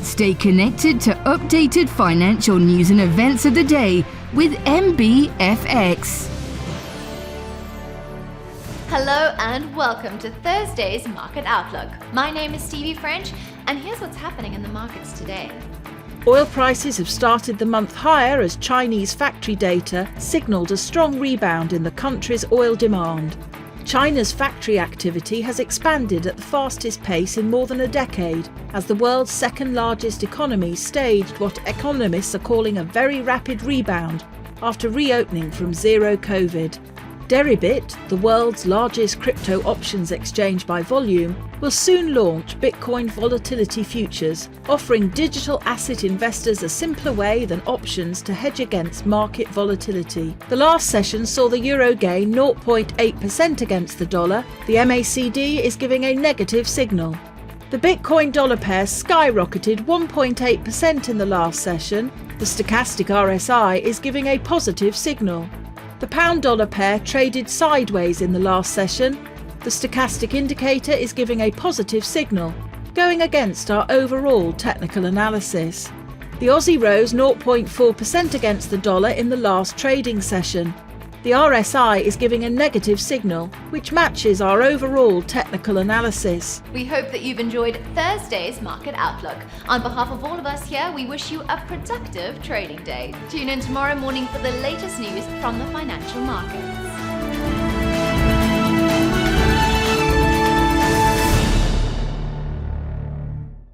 Stay connected to updated financial news and events of the day with MBFX. Hello and welcome to Thursday's Market Outlook. My name is Stevie French, and here's what's happening in the markets today. Oil prices have started the month higher as Chinese factory data signalled a strong rebound in the country's oil demand. China's factory activity has expanded at the fastest pace in more than a decade, as the world's second largest economy staged what economists are calling a very rapid rebound after reopening from zero COVID. Deribit, the world's largest crypto options exchange by volume, will soon launch Bitcoin volatility futures, offering digital asset investors a simpler way than options to hedge against market volatility. The last session saw the euro gain 0.8% against the dollar. The MACD is giving a negative signal. The Bitcoin dollar pair skyrocketed 1.8% in the last session. The stochastic RSI is giving a positive signal. The pound-dollar pair traded sideways in the last session. The stochastic indicator is giving a positive signal, going against our overall technical analysis. The Aussie rose 0.4% against the dollar in the last trading session. The RSI is giving a negative signal, which matches our overall technical analysis. We hope that you've enjoyed Thursday's Market Outlook. On behalf of all of us here, we wish you a productive trading day. Tune in tomorrow morning for the latest news from the financial markets.